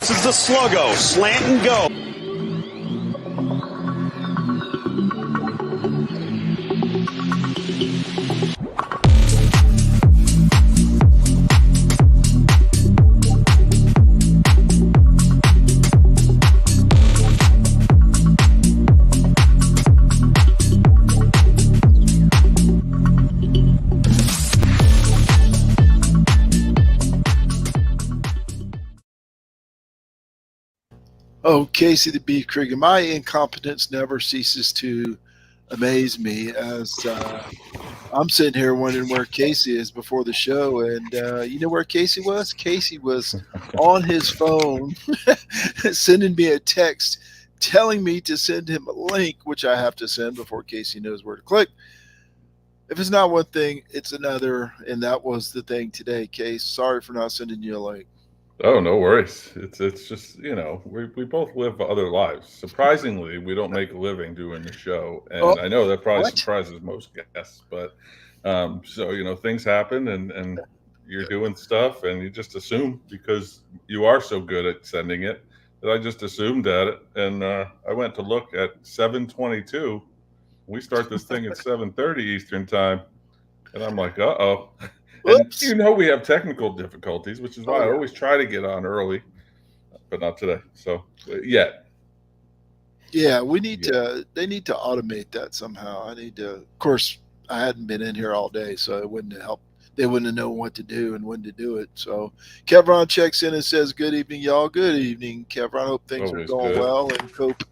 This is the sluggo, slant and go. Oh, Casey the Beef Krieger, my incompetence never ceases to amaze me as I'm sitting here wondering where Casey is before the show. And you know where Casey was? Casey was on his phone sending me a text telling me to send him a link, which I have to send before Casey knows where to click. If it's not one thing, it's another. And that was the thing today, Case. Sorry for not sending you a link. Oh, no worries. It's just, we both live other lives. Surprisingly, we don't make a living doing the show. And I know that probably surprises most guests, but so, things happen and you're doing stuff and you just assume because you are so good at sending it that I just assumed at it. And I went to look at 7:22. We start this thing at 7:30 Eastern time. And I'm like, uh-oh. And we have technical difficulties, which is why I always try to get on early, but not today. So yet. Yeah, we need to. They need to automate that somehow. Of course, I hadn't been in here all day, so it wouldn't have helped. They wouldn't have known what to do and when to do it. So Kevron checks in and says, "Good evening, y'all. Good evening, Kevron. Hope things are going well in Cope,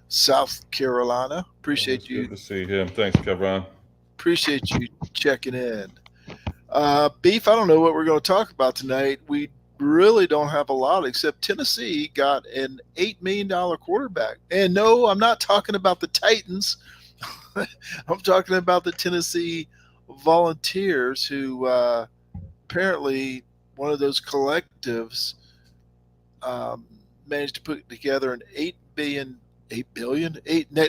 South Carolina. Appreciate you. Good to see him. Thanks, Kevron. Appreciate you checking in." Beef, I don't know what we're going to talk about tonight. We really don't have a lot except Tennessee got an $8 million quarterback. And no, I'm not talking about the Titans. I'm talking about the Tennessee Volunteers who apparently one of those collectives managed to put together an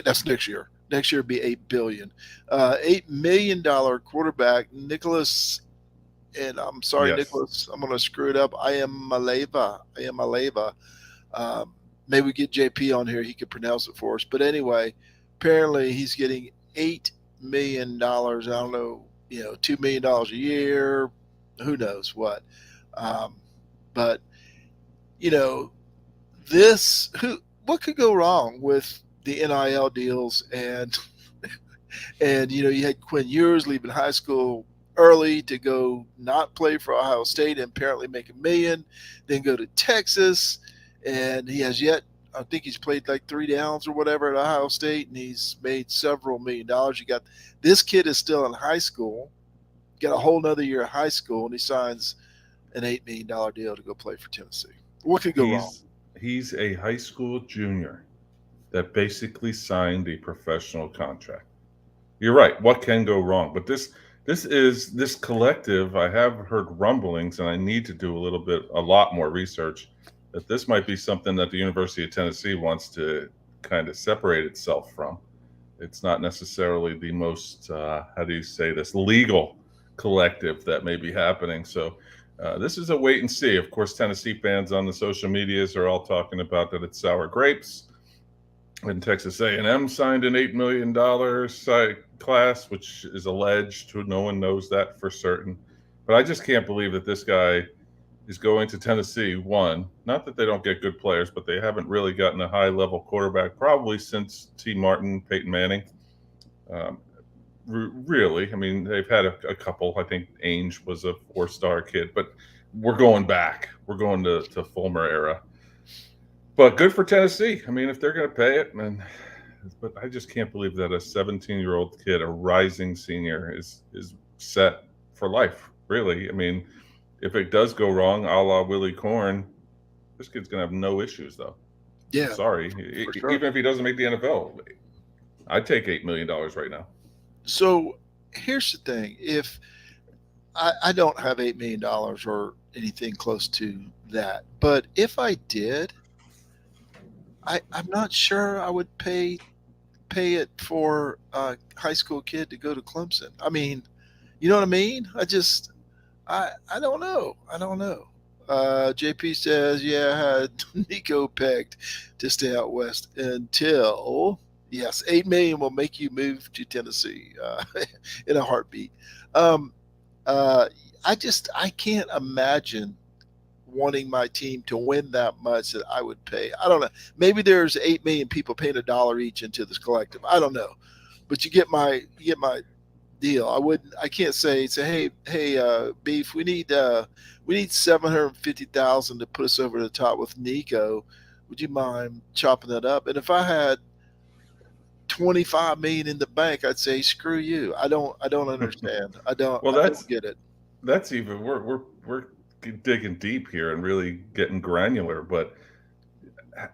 that's next year. Next year will be $8 billion. $8 million quarterback, Nicholas, and I'm sorry, yes. Nicholas, I'm going to screw it up. I am Maleva. Maybe we get JP on here. He could pronounce it for us. But anyway, apparently he's getting $8 million. I don't know, $2 million a year. Who knows what? But, what could go wrong with the NIL deals and you had Quinn Ewers leaving high school early to go not play for Ohio State and apparently make $1 million, then go to Texas, and I think he's played like 3 downs or whatever at Ohio State, and he's made several $1 million. You got this kid is still in high school, got a whole nother year of high school, and he signs an $8 million deal to go play for Tennessee. What could go wrong? He's a high school junior that basically signed a professional contract. You're right. What can go wrong? But this collective, I have heard rumblings, and I need to do a lot more research, that this might be something that the University of Tennessee wants to kind of separate itself from. It's not necessarily the most, legal collective that may be happening. So this is a wait and see. Of course, Tennessee fans on the social medias are all talking about that it's sour grapes. And Texas A&M signed an $8 million class, which is alleged. No one knows that for certain. But I just can't believe that this guy is going to Tennessee. One, not that they don't get good players, but they haven't really gotten a high-level quarterback probably since T. Martin, Peyton Manning. Really, I mean, they've had a couple. I think Ainge was a 4-star kid, but we're going back. We're going to Fulmer era. But good for Tennessee. I mean, if they're going to pay it, but I just can't believe that a 17-year-old kid, a rising senior, is set for life. Really, I mean, if it does go wrong, a la Willie Corn, this kid's going to have no issues, though. Yeah, sorry, sure. Even if he doesn't make the NFL, I'd take $8 million right now. So here's the thing: if I don't have $8 million or anything close to that, but if I did, I'm not sure I would pay it for a high school kid to go to Clemson. I mean, you know what I mean? I don't know. JP says, yeah, I had Nico pegged to stay out west until, yes, 8 million will make you move to Tennessee in a heartbeat. Um, uh, I can't imagine wanting my team to win that much that I would pay. I don't know. Maybe there's 8 million people paying $1 each into this collective. I don't know, but you get my deal. I can't say, hey, beef, we need 750,000 to put us over the top with Nico. Would you mind chopping that up? And if I had 25 million in the bank, I'd say screw you. I don't understand. Well, I don't get it. that's even we're digging deep here and really getting granular, but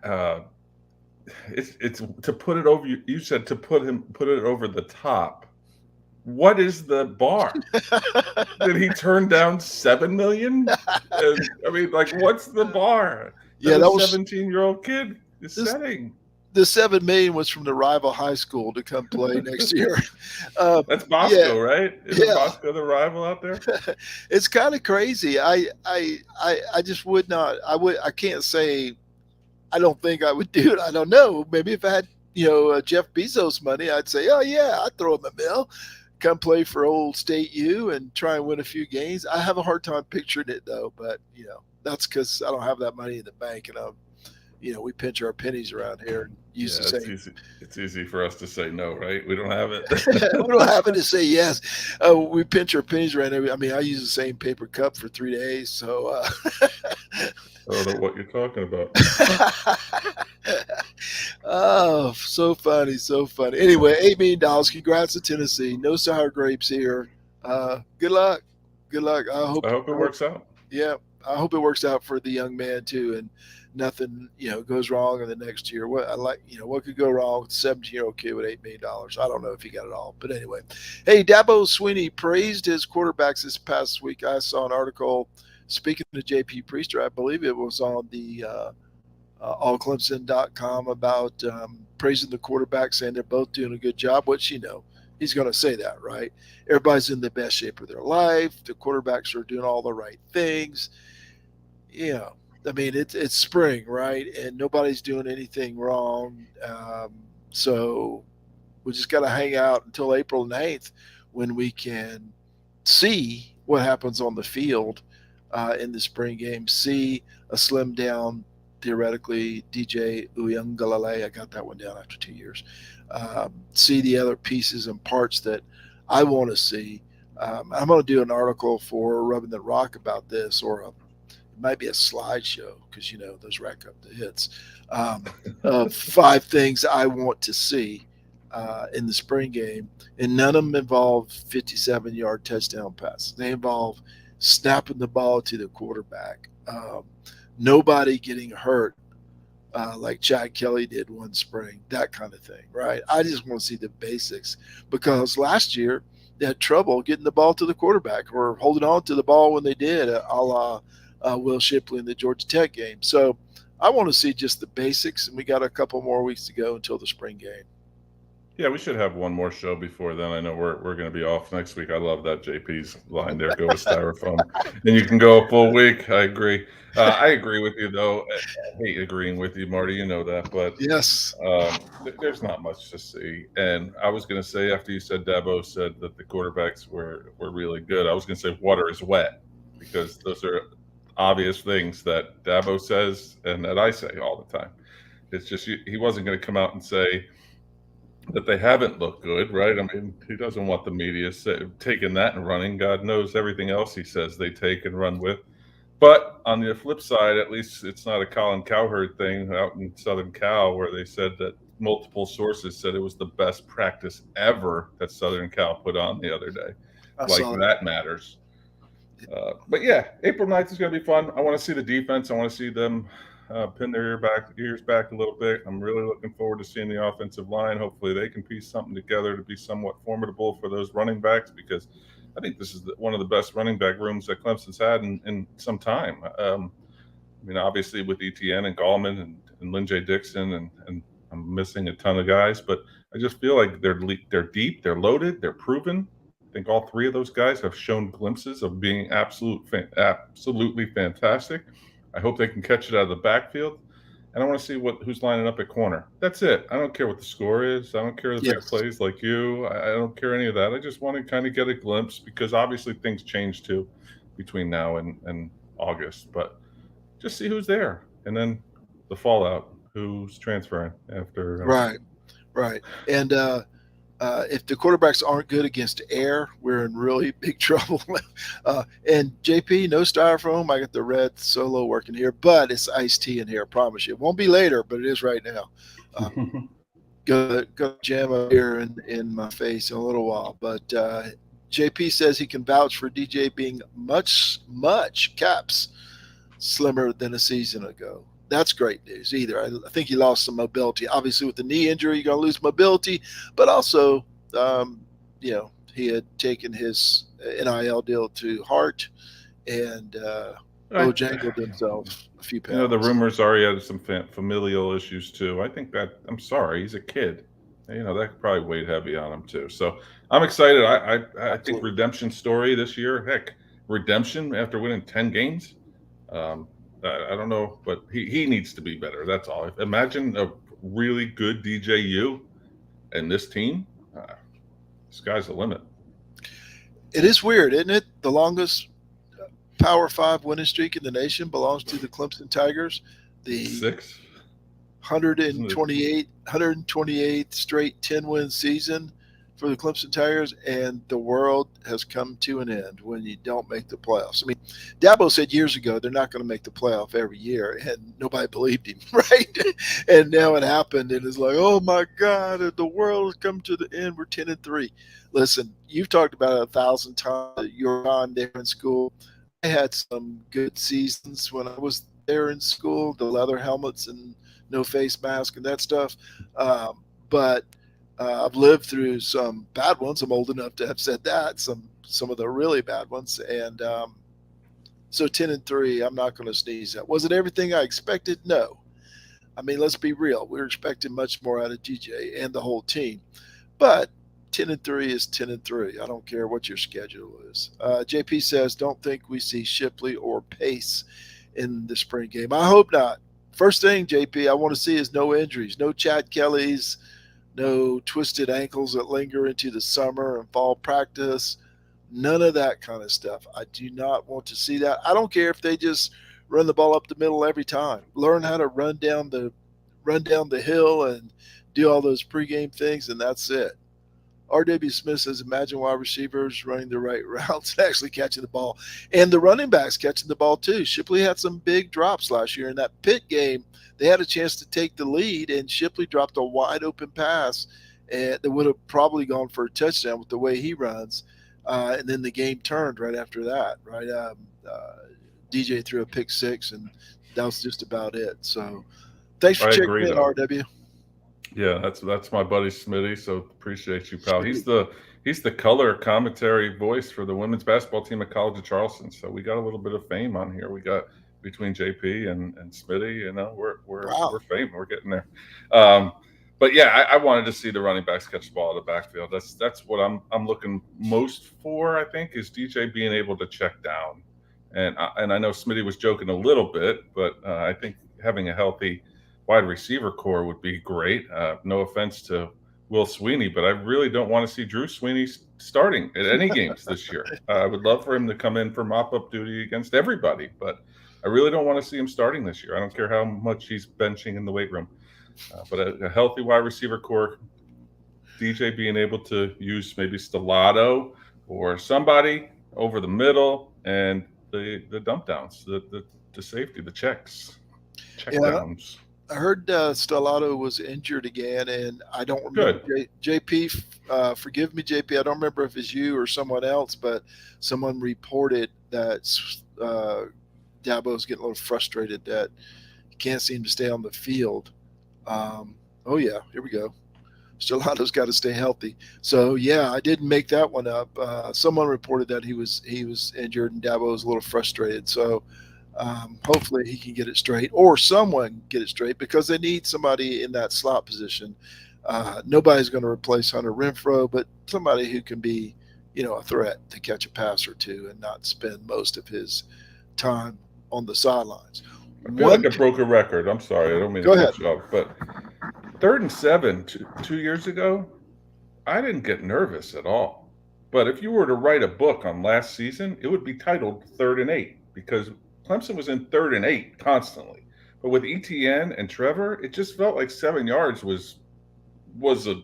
uh, it's to put it over. You said to put it over the top. What is the bar? Did he turn down 7 million? And, I mean, like, what's the bar that Yeah, a that was 17-year-old kid is this setting? the 7 million was from the rival high school to come play next year. That's Yeah, Bosco, right? Isn't yeah. Bosco the rival out there? It's kind of crazy. I just would not. I can't say. I don't think I would do it. I don't know. Maybe if I had Jeff Bezos money, I'd say, oh yeah, I'd throw him a mill, come play for old State U and try and win a few games. I have a hard time picturing it though. But that's because I don't have that money in the bank, and we pinch our pennies around here and use Yeah, the it's same. easy. It's easy for us to say no, right? We don't have it. We don't have it to say yes. We pinch our pennies right now. I mean, I use the same paper cup for 3 days. So, I don't know what you're talking about. oh, so funny, so funny. Anyway, $8 million. Congrats to Tennessee. No sour grapes here. Good luck. Good luck. I I hope. hope it works out. Yeah, I hope it works out for the young man too, and nothing goes wrong in the next year. What could go wrong with a 17-year-old kid with $8 million? I don't know if he got it all, but anyway. Hey, Dabo Swinney praised his quarterbacks this past week. I saw an article speaking to JP Priester. I believe it was on the allclemson.com about praising the quarterback, saying they're both doing a good job, which he's going to say that, right? Everybody's in the best shape of their life. The quarterbacks are doing all the right things. I mean, it's spring, right? And nobody's doing anything wrong. So we just got to hang out until April 9th when we can see what happens on the field in the spring game. See a slim down, theoretically, DJ Uyangalale. I got that one down after 2 years. See the other pieces and parts that I want to see. I'm going to do an article for Rubbing the Rock about this, or it might be a slideshow because those rack up the hits. 5 things I want to see in the spring game, and none of them involve 57-yard touchdown passes. They involve snapping the ball to the quarterback. Nobody getting hurt like Chad Kelly did one spring, that kind of thing, right? I just want to see the basics because last year they had trouble getting the ball to the quarterback or holding on to the ball when they did, a la Will Shipley in the Georgia Tech game. So I want to see just the basics, and we got a couple more weeks to go until the spring game. Yeah, we should have one more show before then. I know we're going to be off next week. I love that JP's line there. Go with styrofoam, and you can go a full week. I agree. I agree with you though. I hate agreeing with you, Marty. You know that, but Yes. there's not much to see. And I was going to say after you said Dabo said that the quarterbacks were really good, I was going to say water is wet because those are obvious things that Dabo says and that I say all the time. It's just he wasn't going to come out and say that they haven't looked good, right? I mean, he doesn't want the media taking that and running. God knows everything else he says they take and run with. But on the flip side, at least it's not a Colin Cowherd thing out in Southern Cal where they said that multiple sources said it was the best practice ever that Southern Cal put on the other day. I Like saw that matters. But yeah, April 9th is going to be fun. I want to see the defense. I want to see them pin their ears back a little bit. I'm really looking forward to seeing the offensive line. Hopefully they can piece something together to be somewhat formidable for those running backs because I think this is one of the best running back rooms that Clemson's had in some time. I mean, obviously with ETN and Gallman and Lynn J. Dixon, and I'm missing a ton of guys, but I just feel like they're deep, they're loaded, they're proven, think all three of those guys have shown glimpses of being absolutely fantastic. I hope they can catch it out of the backfield. And I want to see who's lining up at corner. That's it. I don't care what the score is. I don't care the big Yes. plays like you. I don't care any of that. I just want to kind of get a glimpse because obviously things change too between now and August. But just see who's there. And then the fallout, who's transferring after. Right. And if the quarterbacks aren't good against air, we're in really big trouble. And JP, no styrofoam. I got the red Solo working here, but it's iced tea in here. I promise you. It won't be later, but it is right now. Go jam up here in my face in a little while. But JP says he can vouch for DJ being much caps slimmer than a season ago. That's great news either. I think he lost some mobility. Obviously, with the knee injury, you're going to lose mobility. But also, he had taken his NIL deal to heart and bojangled himself a few pounds. The rumors are he had some familial issues too. I think that, I'm sorry, he's a kid. That probably weighed heavy on him too. So I'm excited. I think redemption story this year. Heck, redemption after winning 10 games. I don't know, but he needs to be better. That's all. Imagine a really good DJU and this team. Sky's the limit. It is weird, isn't it? The longest Power 5 winning streak in the nation belongs to the Clemson Tigers. The 128th straight 10-win season for the Clemson Tigers, and the world has come to an end when you don't make the playoffs. I mean, Dabo said years ago they're not going to make the playoff every year, and nobody believed him, right? And now it happened, and it's like, oh my God, the world has come to the end. We're 10-3. Listen, you've talked about it 1,000 times. You're on there in school. I had some good seasons when I was there in school, the leather helmets and no face mask and that stuff. But I've lived through some bad ones. I'm old enough to have said that, some of the really bad ones. And so 10-3, I'm not going to sneeze at. Was it everything I expected? No. I mean, let's be real. We were expecting much more out of DJ and the whole team. But 10-3 is 10-3. I don't care what your schedule is. JP says, don't think we see Shipley or Pace in the spring game. I hope not. First thing, JP, I want to see is no injuries, no Chad Kellys, no twisted ankles that linger into the summer and fall practice. None of that kind of stuff. I do not want to see that. I don't care if they just run the ball up the middle every time. Learn how to run down the hill and do all those pregame things, and that's it. R.W. Smith says, imagine wide receivers running the right routes and actually catching the ball. And the running backs catching the ball too. Shipley had some big drops last year in that Pitt game. They had a chance to take the lead, and Shipley dropped a wide open pass and that would have probably gone for a touchdown with the way he runs. And then the game turned right after that, right? DJ threw a pick six, and that was just about it. So thanks for checking in, RW. Yeah, that's my buddy Smitty. So appreciate you, pal. He's the color commentary voice for the women's basketball team at College of Charleston. So we got a little bit of fame on here. We got between JP and Smitty. We're fame. We're getting there. But yeah, I wanted to see the running backs catch the ball out of the backfield. That's what I'm looking most for. I think is DJ being able to check down, and I know Smitty was joking a little bit, but I think having a healthy wide receiver core would be great. No offense to Will Sweeney, but I really don't want to see Drew Sweeney starting at any games this year. I would love for him to come in for mop-up duty against everybody, but I really don't want to see him starting this year. I don't care how much he's benching in the weight room. But a healthy wide receiver core, DJ being able to use maybe Stellato or somebody over the middle, and the dump downs, the safety, the check downs. I heard Stellato was injured again, and I don't remember. JP, forgive me, JP. I don't remember if it's you or someone else, but someone reported that Dabo's getting a little frustrated that he can't seem to stay on the field. Oh yeah, here we go. Stellato's got to stay healthy. So yeah, I didn't make that one up. Someone reported that he was injured, and Dabo was a little frustrated. So hopefully he can get it straight, or someone get it straight, because they need somebody in that slot position. Nobody's going to replace Hunter Renfrow, but somebody who can be a threat to catch a pass or two and not spend most of his time on the sidelines. I feel like One, I broke a record. I'm sorry. I don't mean go to ahead. cut you off, but 3rd and 7 2 years ago, I didn't get nervous at all. But if you were to write a book on last season, it would be titled 3rd and 8 because Clemson was in 3rd and 8 constantly. But with ETN and Trevor, it just felt like 7 yards was a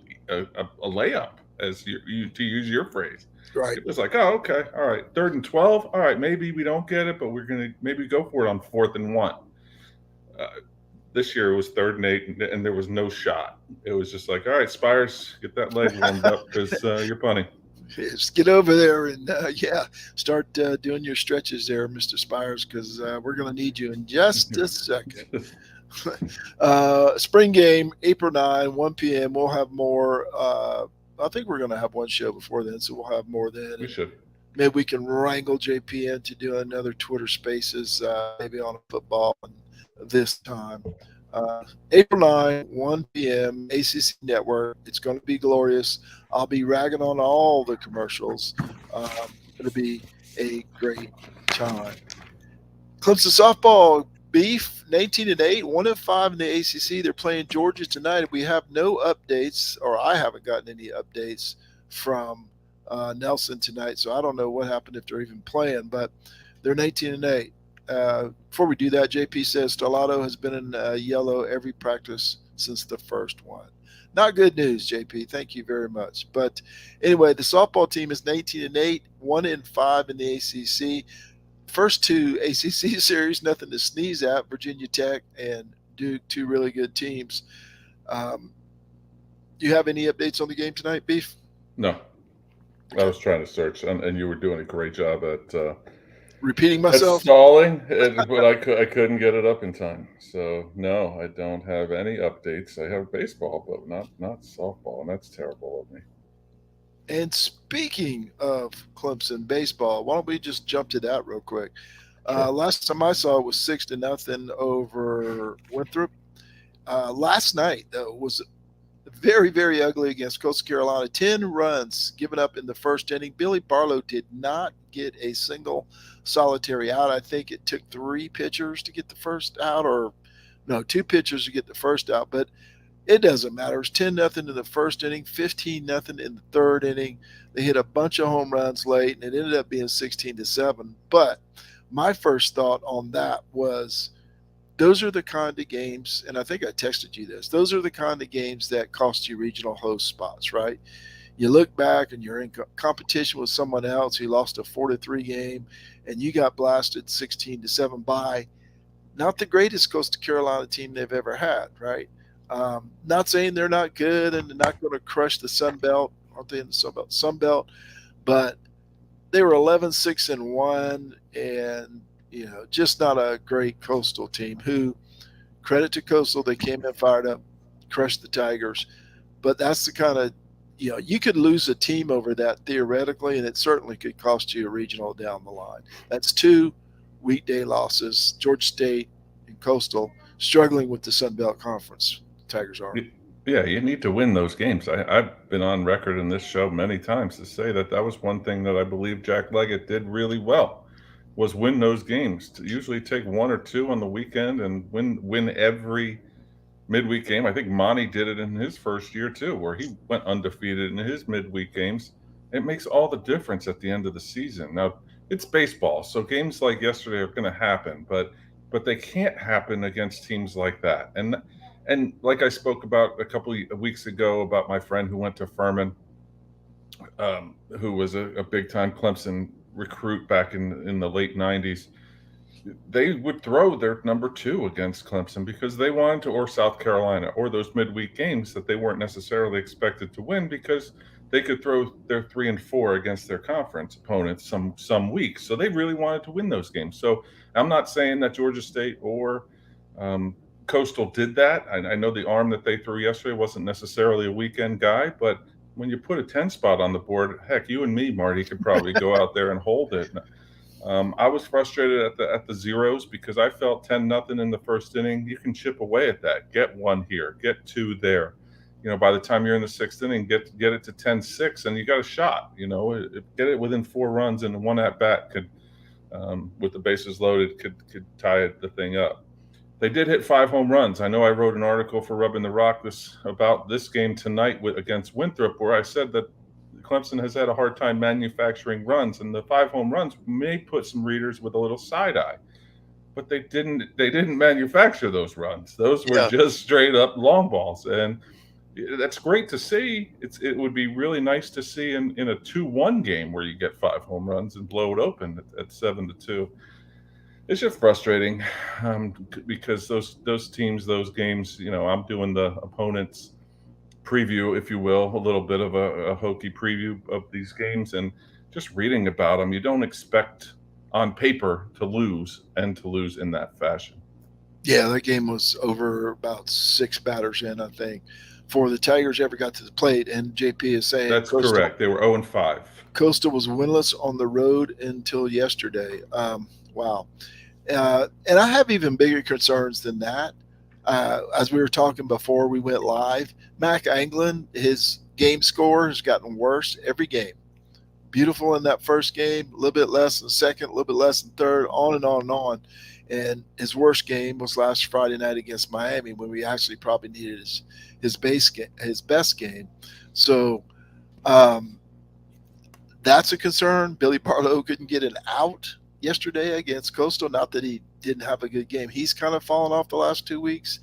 layup, as you to use your phrase. Right. It was like, oh, okay, all right, 3rd and 12, all right, maybe we don't get it, but we're gonna maybe go for it on 4th and 1. Uh, this year it was 3rd and 8, and there was no shot. It was just like, all right, Spires, get that leg warmed up because you're punting. Just get over there and start doing your stretches there, Mr. Spires, because we're going to need you in just a second. Spring game, April 9, 1 p.m. We'll have more. I think we're going to have one show before then, so we'll have more then. We should. Maybe we can wrangle JP into doing another Twitter Spaces, maybe on football this time. April 9, 1 p.m., ACC Network. It's going to be glorious. I'll be ragging on all the commercials. It'll be a great time. Clemson softball, Beef, 19-8, 1-5 in the ACC. They're playing Georgia tonight. We have no updates, or I haven't gotten any updates from Nelson tonight, so I don't know what happened if they're even playing, but they're 19-8. Before we do that, JP says Stellato has been in yellow every practice since the first one. Not good news, JP. Thank you very much. But anyway, the softball team is 19-8, 1-5 in the ACC. First two ACC series, nothing to sneeze at. Virginia Tech and Duke, two really good teams. Do you have any updates on the game tonight, Beef? No. I was trying to search, and you were doing a great job at repeating myself. Stalling, but I couldn't get it up in time. So no, I don't have any updates. I have baseball, but not softball, and that's terrible of me. And speaking of Clemson baseball, why don't we just jump to that real quick? Sure. Last time I saw it was 6-0 over Winthrop. Last night, though, was very, very ugly against Coastal Carolina. 10 runs given up in the first inning. Billy Barlow did not get a single solitary out. I think it took 3 pitchers to get the first out, or no, 2 pitchers to get the first out. But it doesn't matter. It was 10-0 in the first inning, 15-0 in the third inning. They hit a bunch of home runs late, and it ended up being 16-7. But my first thought on that was, those are the kind of games, and I think I texted you this, those are the kind of games that cost you regional host spots, right? You look back and you're in competition with someone else who lost a 4-3 game, and you got blasted 16-7 by not the greatest Coastal Carolina team they've ever had, right? Not saying they're not good and they're not going to crush the Sun Belt. Aren't they in the Sun Belt? But they were 11-6-1, and just not a great Coastal team. Who, credit to Coastal, they came in fired up, crushed the Tigers. But that's the kind of, you could lose a team over that theoretically, and it certainly could cost you a regional down the line. That's 2 weekday losses. Georgia State and Coastal struggling with the Sun Belt Conference. Tigers are. Yeah, you need to win those games. I've been on record in this show many times to say that was one thing that I believe Jack Leggett did really well, was win those games. To usually take 1 or 2 on the weekend and win every midweek game. I think Monty did it in his first year too, where he went undefeated in his midweek games. It makes all the difference at the end of the season. Now, it's baseball, so games like yesterday are going to happen, but they can't happen against teams like that. And like I spoke about a couple of weeks ago about my friend who went to Furman, who was a big-time Clemson recruit back in the late 90s, they would throw their number 2 against Clemson because they wanted to, or South Carolina, or those midweek games that they weren't necessarily expected to win because they could throw their 3 and 4 against their conference opponents some weeks. So they really wanted to win those games. So I'm not saying that Georgia State or Coastal did that. I know the arm that they threw yesterday wasn't necessarily a weekend guy, but when you put a 10 spot on the board, heck, you and me, Marty, could probably go out there and hold it. I was frustrated at the zeros because I felt 10-0 in the first inning. You can chip away at that. Get 1 here, get 2 there. by the time you're in the sixth inning, get it to 10-6, and you got a shot. Get it within 4 runs, and one at bat could, with the bases loaded, could tie the thing up. They did hit 5 home runs. I know I wrote an article for Rubbing the Rock about this game tonight against Winthrop, where I said that Clemson has had a hard time manufacturing runs, and the 5 home runs may put some readers with a little side eye. But they didn't manufacture those runs. Those were just straight up long balls, and that's great to see. It would be really nice to see in a 2-1 game where you get 5 home runs and blow it open at 7-2. It's just frustrating because those teams, those games. I'm doing the opponent's preview, if you will, a little bit of a hokey preview of these games, and just reading about them, you don't expect on paper to lose in that fashion. Yeah, that game was over about 6 batters in, I think, before the Tigers ever got to the plate. And JP is saying that's correct. They were 0-5. Coastal was winless on the road until yesterday. Wow. And I have even bigger concerns than that. As we were talking before we went live, Mac Anglin, his game score has gotten worse every game. Beautiful in that first game, a little bit less in the second, a little bit less in third, on and on and on. And his worst game was last Friday night against Miami, when we actually probably needed his best game. So that's a concern. Billy Barlow couldn't get an out yesterday against Coastal. Not that he didn't have a good game. He's kind of fallen off the last 2 weeks.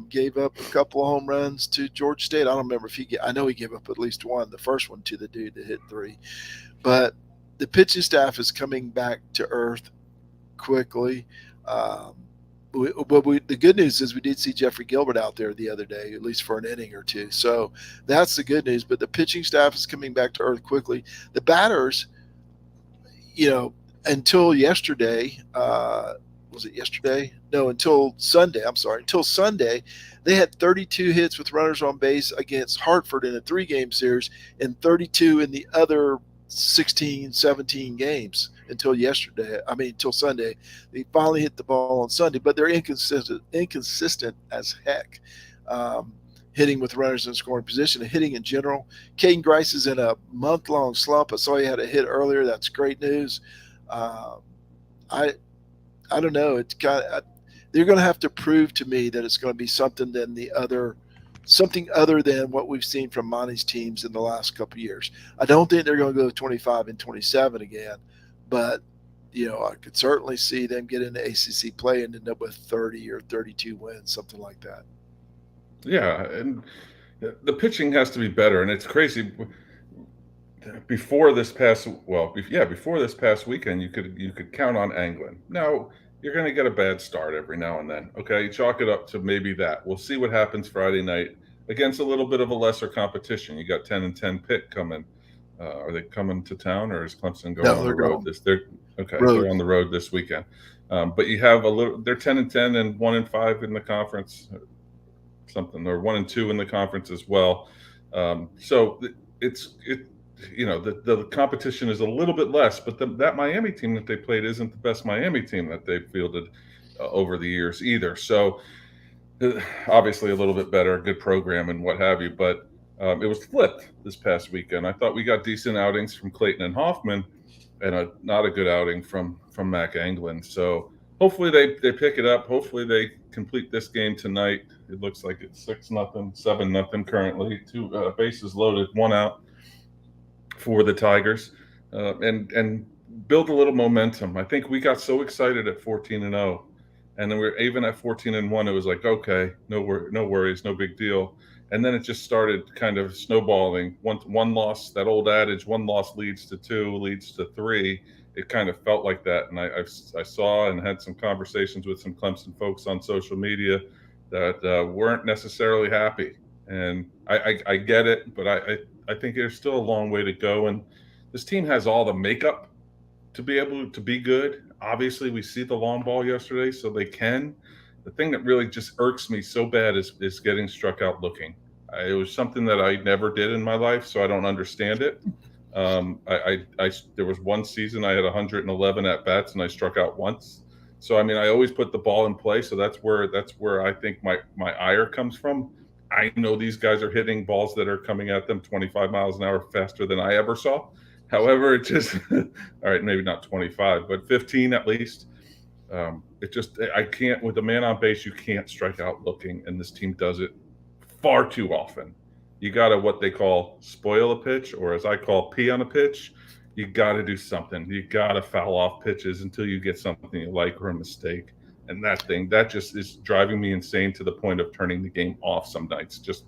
Gave up a couple of home runs to Georgia State. I don't remember if I know he gave up at least one, the first one to the dude that hit 3. But the pitching staff is coming back to earth quickly. The good news is we did see Jeffrey Gilbert out there the other day, at least for an inning or two. So that's the good news. But the pitching staff is coming back to earth quickly. The batters, until yesterday, was it yesterday? No, until Sunday. I'm sorry. Until Sunday, they had 32 hits with runners on base against Hartford in a 3-game series, and 32 in the other 16, 17 games until Sunday. They finally hit the ball on Sunday, but they're inconsistent as heck. Hitting with runners in scoring position and hitting in general. Caden Grice is in a month-long slump. I saw he had a hit earlier. That's great news. I don't know. It's they're going to have to prove to me that it's going to be something other than what we've seen from Monty's teams in the last couple of years. I don't think they're going to go 25 and 27 again, but I could certainly see them get into ACC play and end up with 30 or 32 wins, something like that. Yeah, and the pitching has to be better, and it's crazy. Before this past weekend, you could count on Anglin. Now you're going to get a bad start every now and then. Okay, chalk it up to maybe that. We'll see what happens Friday night against a little bit of a lesser competition. You got 10-10 Pitt coming. Are they coming to town, or is Clemson going on the road? They're on the road this weekend. But you have they're 10-10 and 1-5 in the conference, something, or 1-2 in the conference as well. So the competition is a little bit less, but that Miami team that they played isn't the best Miami team that they've fielded over the years either. So obviously a little bit better, good program and what have you, but it was flipped this past weekend. I thought we got decent outings from Clayton and Hoffman, and not a good outing from Mac Anglin. So hopefully they pick it up. Hopefully they complete this game tonight. It looks like it's 6-0, 7-0 currently. 2 bases loaded, 1 out for the Tigers, and build a little momentum. I think we got so excited at 14-0, and then we're even at 14-1. It was like, okay, no worries, no big deal. And then it just started kind of snowballing. One loss, that old adage, 1 loss leads to 2, leads to 3. It kind of felt like that. And I saw and had some conversations with some Clemson folks on social media that weren't necessarily happy. And I get it, but I think there's still a long way to go. And this team has all the makeup to be able to be good. Obviously, we see the long ball yesterday, so they can. The thing that really just irks me so bad is getting struck out looking. It was something that I never did in my life, so I don't understand it. There was one season I had 111 at bats and I struck out once. So I always put the ball in play. So that's where I think my ire comes from. I know these guys are hitting balls that are coming at them 25 miles an hour faster than I ever saw. However, it just, all right, maybe not 25, but 15 at least. It just, I can't, with a man on base, you can't strike out looking, and this team does it far too often. You got to what they call spoil a pitch, or as I call pee on a pitch. You got to do something. You got to foul off pitches until you get something you like or a mistake. And that just is driving me insane to the point of turning the game off some nights, just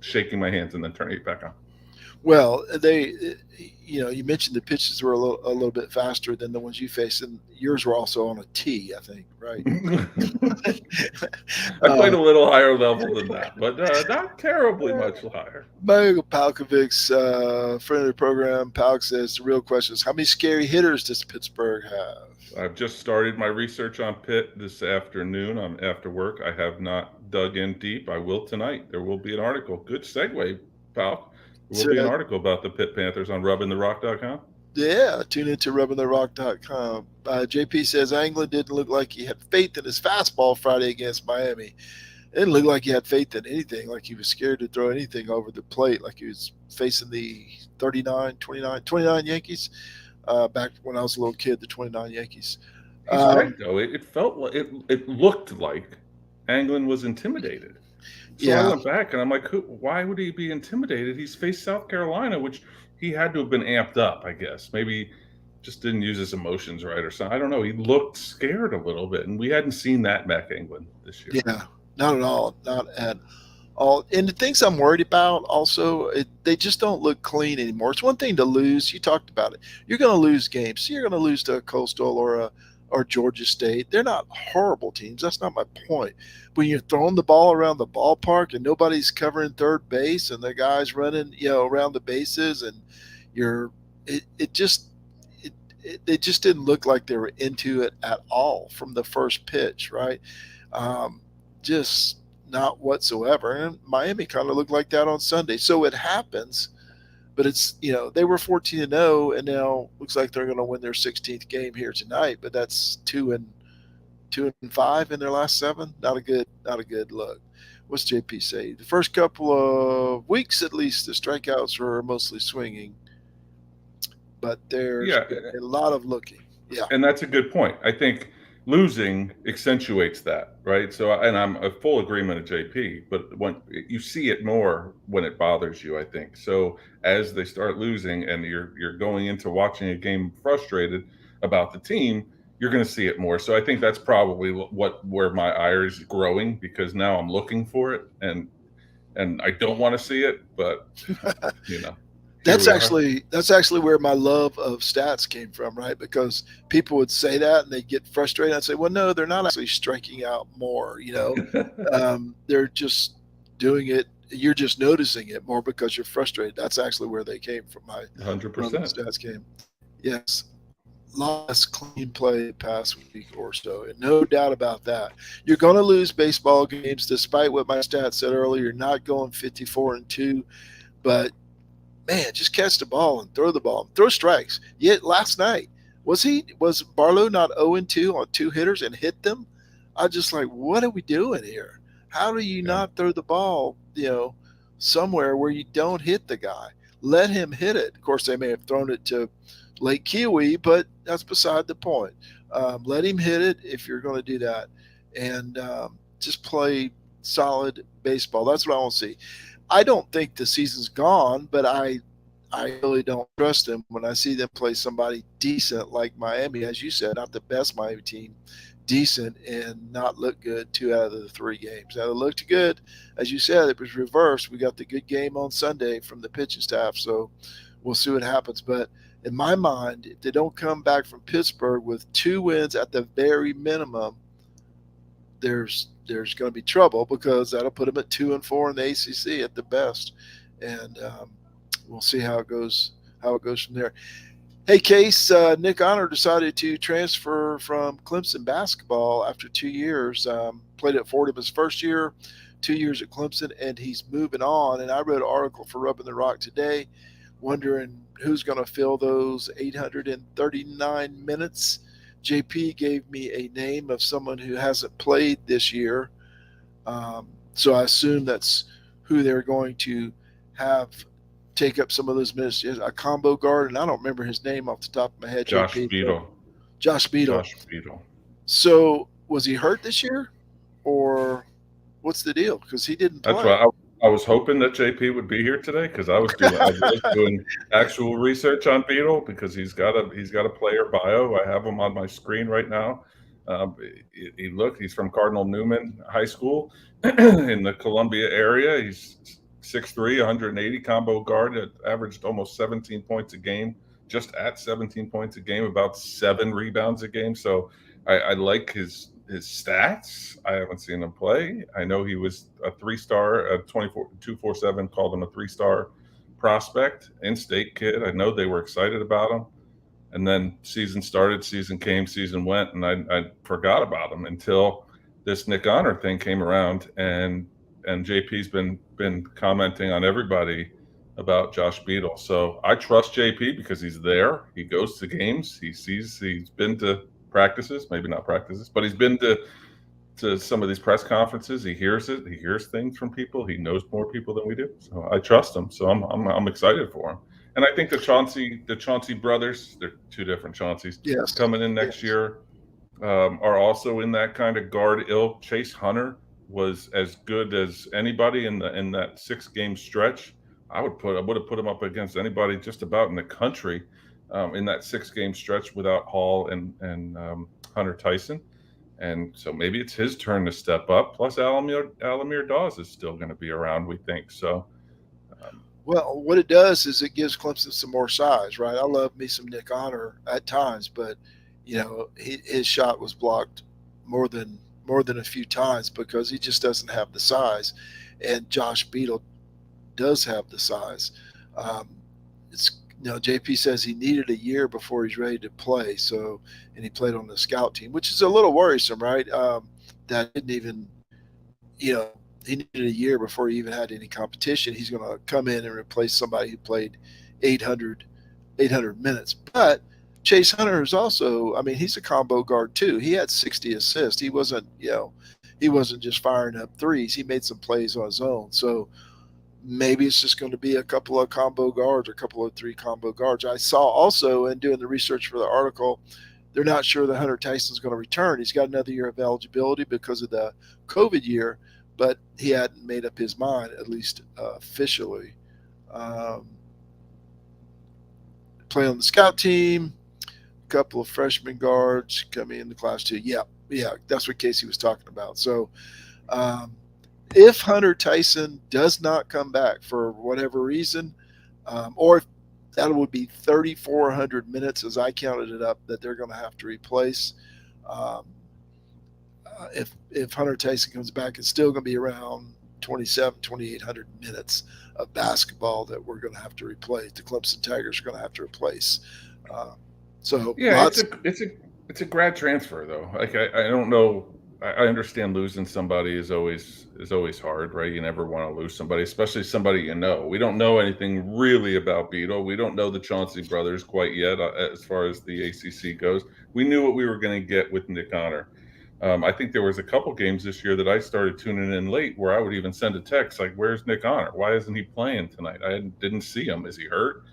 shaking my hands and then turning it back on. Well, you mentioned the pitches were a little bit faster than the ones you faced, and yours were also on a tee, I think, right? I played a little higher level than that, but not terribly much higher. Michael Palkovic's friend of the program, Palk, says the real question is, how many scary hitters does Pittsburgh have? I've just started my research on Pitt this afternoon. I'm after work. I have not dug in deep. I will tonight. There will be an article. Good segue, Palk. There will be an article about the Pitt Panthers on rubbingtherock.com. Yeah, tune into rubbingtherock.com. JP says Anglin didn't look like he had faith in his fastball Friday against Miami. It didn't look like he had faith in anything, like he was scared to throw anything over the plate, like he was facing the 29 Yankees. Back when I was a little kid, the 29 Yankees. He's right, though. It felt like it looked like Anglin was intimidated. So I went back and I'm like, why would he be intimidated? He's faced South Carolina, which he had to have been amped up, I guess. Maybe just didn't use his emotions right or something. I don't know. He looked scared a little bit, and we hadn't seen that Mac Anglin this year. Yeah, not at all. Not at all. And the things I'm worried about also, they just don't look clean anymore. It's one thing to lose. You talked about it. You're going to lose games. So you're going to lose to a Coastal or Georgia State. They're not horrible teams. That's not my point. When you're throwing the ball around the ballpark and nobody's covering third base and the guy's running, around the bases, and it just didn't look like they were into it at all from the first pitch, right? Just not whatsoever. And Miami kind of looked like that on Sunday. So it happens. But it's, they were 14-0, and now looks like they're going to win their 16th game here tonight. But that's 2-5 in their last 7. Not a good look. What's JP say? The first couple of weeks, at least, the strikeouts were mostly swinging, but there's a lot of looking. Yeah, and that's a good point. I think losing accentuates that, right? So, and I'm a full agreement of JP, but when you see it more when it bothers you, I think. So as they start losing and you're going into watching a game frustrated about the team, you're going to see it more. So I think that's probably where my ire is growing, because now I'm looking for it, and I don't want to see it, but That's actually where my love of stats came from, right? Because people would say that and they get frustrated. I'd say, well, no, they're not actually striking out more. They're just doing it. You're just noticing it more because you're frustrated. That's actually where they came from. My 100% stats came. Yes, last clean play past week or so, and no doubt about that. You're going to lose baseball games, despite what my stats said earlier. You're not going 54-2, but man, just catch the ball and throw the ball, throw strikes. Yet last night, was Barlow not 0-2 on 2 hitters and hit them? I just like, what are we doing here? How do you not throw the ball, somewhere where you don't hit the guy? Let him hit it. Of course, they may have thrown it to Lake Kiwi, but that's beside the point. Let him hit it if you're going to do that, and just play solid baseball. That's what I want to see. I don't think the season's gone, but I really don't trust them when I see them play somebody decent like Miami, as you said, not the best Miami team, decent, and not look good 2 out of the 3 games. Now, it looked good. As you said, it was reversed. We got the good game on Sunday from the pitching staff, so we'll see what happens. But in my mind, if they don't come back from Pittsburgh with 2 wins at the very minimum, there's going to be trouble, because that'll put them at 2-4 in the ACC at the best, and we'll see how it goes from there. Hey, Case, Nick Honor decided to transfer from Clemson basketball after 2 years. Played at Fordham his first year, 2 years at Clemson, and he's moving on. And I wrote an article for Rubbing the Rock today, wondering who's going to fill those 839 minutes. JP gave me a name of someone who hasn't played this year. So I assume that's who they're going to have take up some of those minutes. A combo guard, and I don't remember his name off the top of my head, Josh JP, but Beadle. Josh Beadle. Josh Beadle. So was he hurt this year, or what's the deal? Because he didn't That's play. why I was hoping that JP would be here today because I was doing actual research on Beadle because he's got a player bio. I have him on my screen right now. He's from Cardinal Newman High School in the Columbia area. He's 6'3", 180 combo guard. Averaged almost 17 points a game, just at 17 points a game, about 7 rebounds a game. So I like his stats. I haven't seen him play. I know he was a 3-star, 247 called him a 3-star prospect, in-state kid. I know they were excited about him. And then season started, season came, season went, and I forgot about him until this Nick Honor thing came around, and JP's been commenting on everybody about Josh Beadle. So I trust JP because he's there. He goes to games. He's been to practices, maybe not practices, but he's been to some of these press conferences. He hears it. He hears things from people. He knows more people than we do. So I trust him. So I'm excited for him. And I think the Chauncey brothers, they're two different Chaunceys, Yes. coming in next year, are also in that kind of guard ilk. Chase Hunter was as good as anybody in that 6-game stretch. I would have put him up against anybody just about in the country in that 6-game stretch without Hall and Hunter Tyson. And so maybe it's his turn to step up. Plus, Alamir Dawes is still going to be around, we think. So. Well, what it does is it gives Clemson some more size, right? I love me some Nick Honor at times, but his shot was blocked more than a few times because he just doesn't have the size, and Josh Beadle does have the size. JP says he needed a year before he's ready to play. So, and he played on the scout team, which is a little worrisome, right? That didn't even, he needed a year before he even had any competition. He's going to come in and replace somebody who played 800 minutes. But Chase Hunter is also, he's a combo guard too. He had 60 assists. He wasn't just firing up threes. He made some plays on his own. So maybe it's just going to be a couple of combo guards or a couple of 3 combo guards. I saw also in doing the research for the article, they're not sure that Hunter Tyson's going to return. He's got another year of eligibility because of the COVID year, but he hadn't made up his mind, at least officially. Play on the scout team, a couple of freshman guards coming in the class too. Yeah, that's what Casey was talking about. So if Hunter Tyson does not come back for whatever reason, or if that would be 3,400 minutes as I counted it up that they're going to have to replace. If Hunter Tyson comes back, it's still going to be around 2,800 minutes of basketball that we're going to have to replace. The Clemson Tigers are going to have to replace. It's a grad transfer though. Like I don't know. I understand losing somebody is always hard, right? You never want to lose somebody, especially somebody you know. We don't know anything really about Beadle. We don't know the Chauncey brothers quite yet as far as the ACC goes. We knew what we were going to get with Nick Honor. I think there was a couple games this year that I started tuning in late where I would even send a text like, "Where's Nick Honor? Why isn't he playing tonight? I didn't see him. Is he hurt?"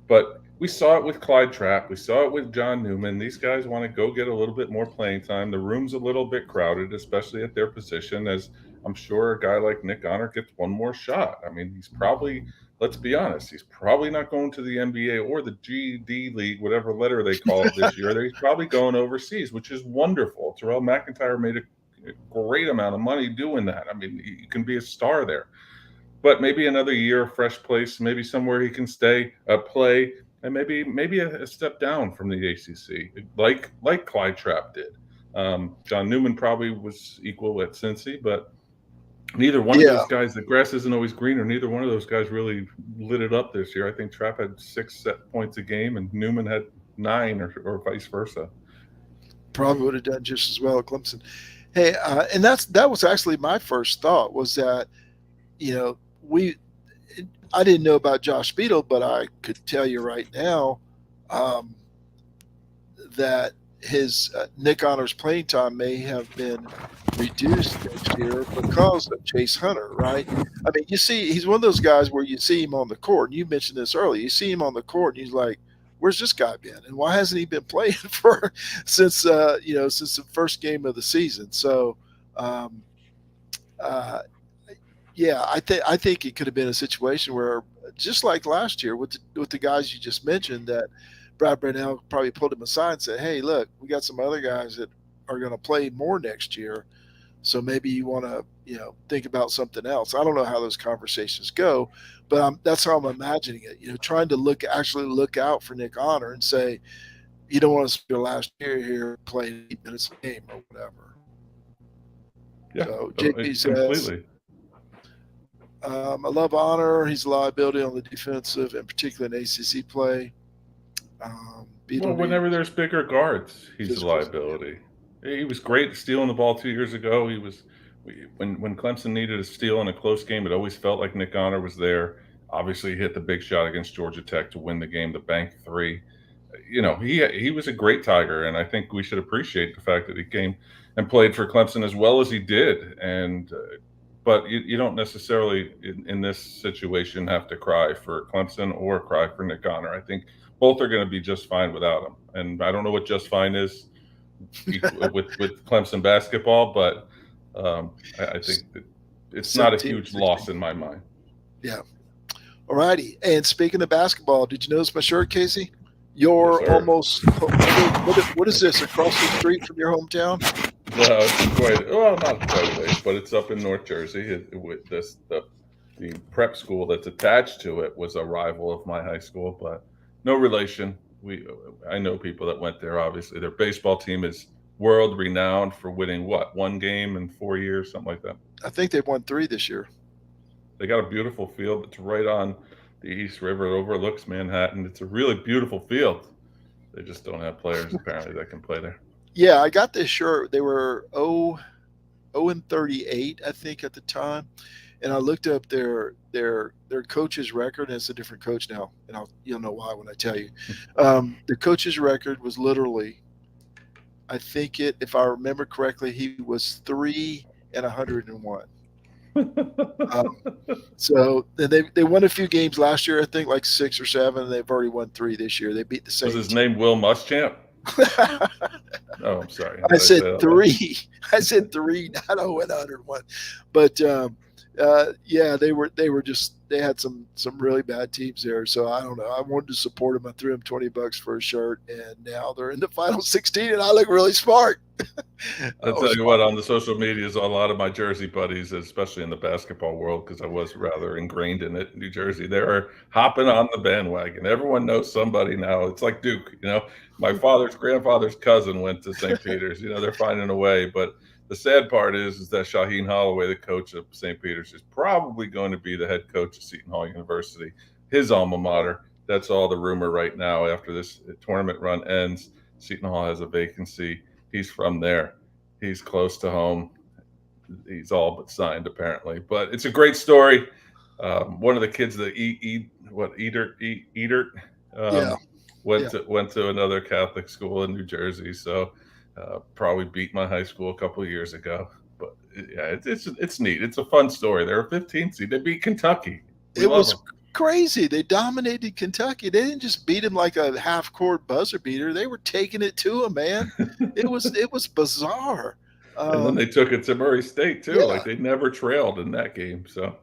But we saw it with Clyde Trapp. We saw it with John Newman. These guys want to go get a little bit more playing time. The room's a little bit crowded, especially at their position, as I'm sure a guy like Nick Honor gets one more shot. He's probably, let's be honest, he's probably not going to the NBA or the GD League, whatever letter they call it this year. He's probably going overseas, which is wonderful. Terrell McIntyre made a great amount of money doing that. You can be a star there. But maybe another year, a fresh place, maybe somewhere he can stay, play, and maybe a step down from the ACC, like Clyde Trapp did. John Newman probably was equal at Cincy, but neither one of those guys, the grass isn't always greener. Neither one of those guys really lit it up this year. I think Trapp had 6 set points a game, and Newman had 9, or vice versa. Probably would have done just as well at Clemson. Hey, and that was actually my first thought was that, I didn't know about Josh Beadle, but I could tell you right now that his Nick Honor's playing time may have been reduced next year because of Chase Hunter, right? I mean, you see, he's one of those guys where you see him on the court, and you mentioned this earlier. You see him on the court, and he's like, "Where's this guy been? And why hasn't he been playing for since since the first game of the season?" So, um, uh, yeah, I think it could have been a situation where, just like last year with the guys you just mentioned, that Brad Brownell probably pulled him aside and said, "Hey, look, we got some other guys that are going to play more next year, so maybe you want to think about something else." I don't know how those conversations go, but that's how I'm imagining it. Trying to look out for Nick Honor and say, you don't want to spend your last year here playing 8 minutes a game or whatever. Yeah, So JP says, completely. I love Honor. He's a liability on the defensive, and particularly in ACC play. Well, whenever there's bigger guards, he's a liability. He was great stealing the ball 2 years ago. When Clemson needed a steal in a close game, it always felt like Nick Honor was there. Obviously, he hit the big shot against Georgia Tech to win the game, the bank three. He was a great Tiger, and I think we should appreciate the fact that he came and played for Clemson as well as he did. And but you don't necessarily in this situation have to cry for Clemson or cry for Nick Honor. I think both are going to be just fine without him. And I don't know what just fine is with Clemson basketball, but I think that it's not a huge loss in my mind. Yeah. All righty. And speaking of basketball, did you notice my shirt, Casey? You're almost, what is this, across the street from your hometown? Not quite a ways, but it's up in North Jersey. The prep school that's attached to it was a rival of my high school, but no relation. I know people that went there. Obviously, their baseball team is world renowned for winning one game in 4 years, something like that. I think they've won 3 this year. They got a beautiful field that's right on the East River. It overlooks Manhattan. It's a really beautiful field. They just don't have players apparently that can play there. Yeah, I got this shirt. They were 0-38, I think, at the time. And I looked up their coach's record, and it's a different coach now, and you'll know why when I tell you. The coach's record was literally, I think if I remember correctly, he was 3-101. So they won a few games last year, I think like 6 or 7. And they've already won 3 this year. They beat the Saints. Was his name Will Muschamp? Oh, I'm sorry. I said 3. I said 3, not 0-101. But yeah, they had some really bad teams there. So I don't know. I wanted to support them. I threw them $20 for a shirt, and now they're in the final 16, and I look really smart. I'll tell you what, on the social medias, a lot of my Jersey buddies, especially in the basketball world, because I was rather ingrained in it in New Jersey, they are hopping on the bandwagon. Everyone knows somebody now. It's like Duke, my father's grandfather's cousin went to St. Peter's. They're finding a way. But the sad part is that Shaheen Holloway, the coach of St. Peter's, is probably going to be the head coach of Seton Hall University, his alma mater. That's all the rumor right now. After this tournament run ends, Seton Hall has a vacancy. He's from there. He's close to home. He's all but signed, apparently. But it's a great story. One of the kids, the Eater, went to another Catholic school in New Jersey. So probably beat my high school a couple of years ago. But yeah, it's neat. It's a fun story. They're a 15th seed. They beat Kentucky. It was crazy. They dominated Kentucky. They didn't just beat him like a half-court buzzer beater. They were taking it to him, man. It was bizarre. And then they took it to Murray State too. Yeah. Like they never trailed in that game. So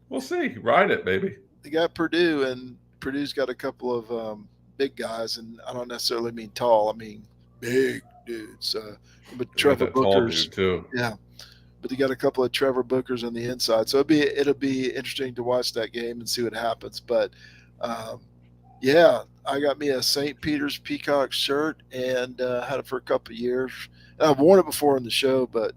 we'll see. Ride it, baby. They got Purdue, and Purdue's got a couple of big guys, and I don't necessarily mean tall. I mean big dudes. But Trevor Booker's too. Yeah. But they got a couple of Trevor Bookers on the inside, so it'll be interesting to watch that game and see what happens. But yeah, I got me a St. Peter's Peacock shirt and had it for a couple of years. And I've worn it before in the show, but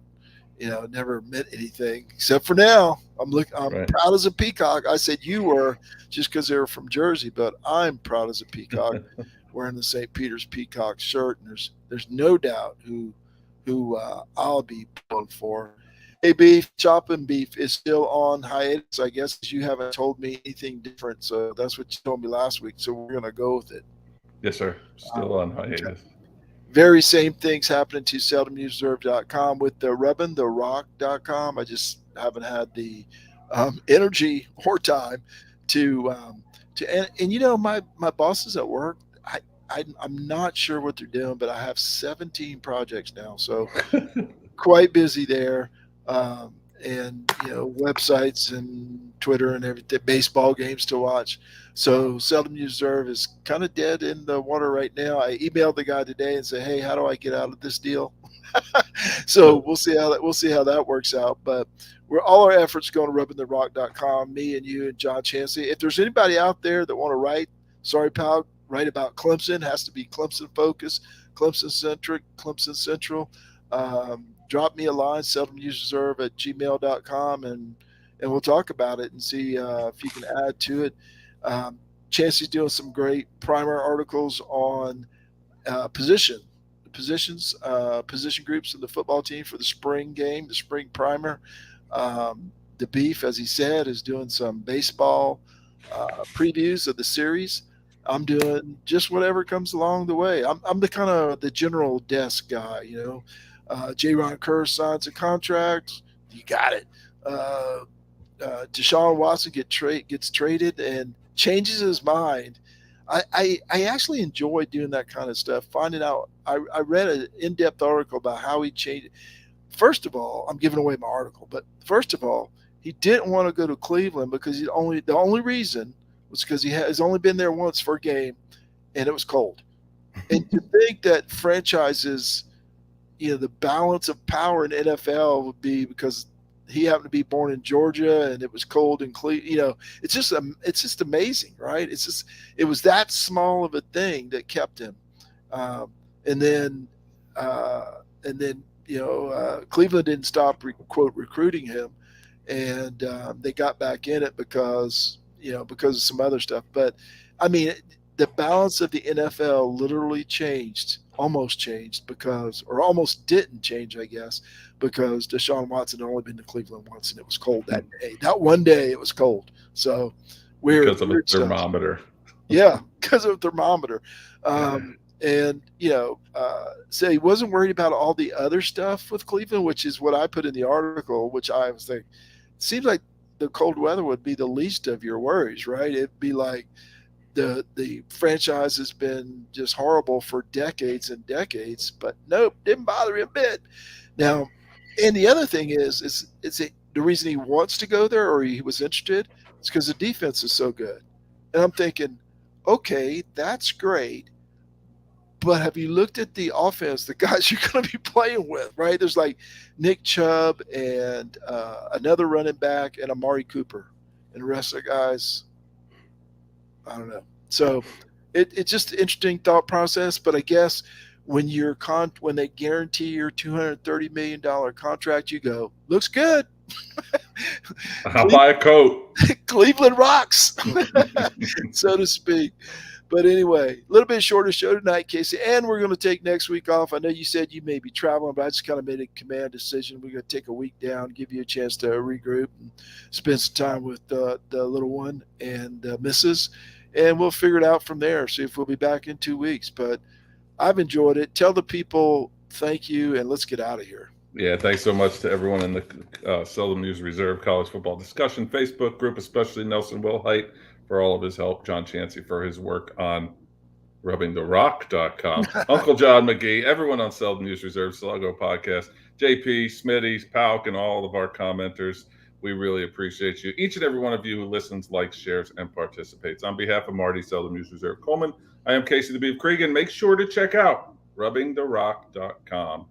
it never meant anything except for now. I'm proud as a Peacock. I said you were just because they were from Jersey, but I'm proud as a Peacock wearing the St. Peter's Peacock shirt. And there's no doubt who I'll be pulling for. Hey, Beef, Chopping Beef is still on hiatus. I guess you haven't told me anything different, so that's what you told me last week. So we're going to go with it. Yes, sir. Still on hiatus. very same things happening to seldomnewsreserve.com with the rubbingtherock.com. I just haven't had the energy or time to and you know, my bosses at work, I'm not sure what they're doing, but I have 17 projects now, so quite busy there. And you know, websites and Twitter and everything, baseball games to watch. So Seldom Used Reserve is kind of dead in the water right now. I emailed the guy today and said, "Hey, how do I get out of this deal?" So we'll see how that works out. But we're all our efforts going to rubbingtherock.com, me and you and John Chansey. If there's anybody out there that want to write, sorry pal, write about Clemson, has to be Clemson focused, Clemson centric, Clemson central. Drop me a line, seldomusedreserve@gmail.com, and we'll talk about it and see if you can add to it. Chancey's doing some great primer articles on position groups of the football team for the spring game, the spring primer. The Beef, as he said, is doing some baseball previews of the series. I'm doing just whatever comes along the way. I'm the kind of the general desk guy, you know. J. Ron Kerr signs a contract, you got it. Deshaun Watson gets traded and changes his mind. I actually enjoy doing that kind of stuff, finding out. I read an in-depth article about how he changed. First of all, I'm giving away my article, but first of all, he didn't want to go to Cleveland because the only reason was because he has only been there once for a game, and it was cold. And to think that franchises, you know, the balance of power in NFL would be because he happened to be born in Georgia and it was cold in Cleveland. You know, it's just amazing, right? It was that small of a thing that kept him. And then you know, Cleveland didn't stop quote recruiting him, and they got back in it because of some other stuff. But I mean, the balance of the NFL literally almost changed almost didn't change, I guess, because Deshaun Watson had only been to Cleveland once, and it was cold that day. That one day it was cold. So because of a thermometer. Yeah, because of a thermometer. And, you know, so he wasn't worried about all the other stuff with Cleveland, which is what I put in the article, which I was thinking, it seems like the cold weather would be the least of your worries, right? It'd be like the franchise has been just horrible for decades and decades, but nope, didn't bother him a bit. Now, and the other thing is the reason he wants to go there or he was interested is because the defense is so good. And I'm thinking, okay, that's great. But have you looked at the offense, the guys you're going to be playing with, right? There's like Nick Chubb and another running back and Amari Cooper. And the rest of the guys, I don't know. So it's just an interesting thought process. But I guess when they guarantee your $230 million contract, you go, looks good. I'll buy a coat. Cleveland rocks, so to speak. But anyway, a little bit shorter show tonight, Casey, and we're going to take next week off. I know you said you may be traveling, but I just kind of made a command decision. We're going to take a week down, give you a chance to regroup and spend some time with the little one and the missus, and we'll figure it out from there, see if we'll be back in 2 weeks. But I've enjoyed it. Tell the people thank you, and let's get out of here. Yeah, thanks so much to everyone in the Seldom Used Reserve College Football Discussion Facebook group, especially Nelson Wilhite for all of his help, John Chansey for his work on rubbingtherock.com, Uncle John McGee, everyone on Seldom Used Reserve, Sluggo Podcast, JP, Smitty, Pauk, and all of our commenters. We really appreciate you. Each and every one of you who listens, likes, shares, and participates. On behalf of Marty, Seldom Used Reserve Coleman, I am Casey the Beef Cregan. Make sure to check out rubbingtherock.com.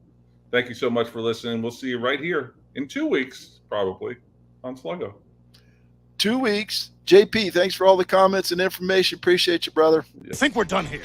Thank you so much for listening. We'll see you right here in 2 weeks, probably, on Sluggo. 2 weeks. JP, thanks for all the comments and information. Appreciate you, brother. I think we're done here.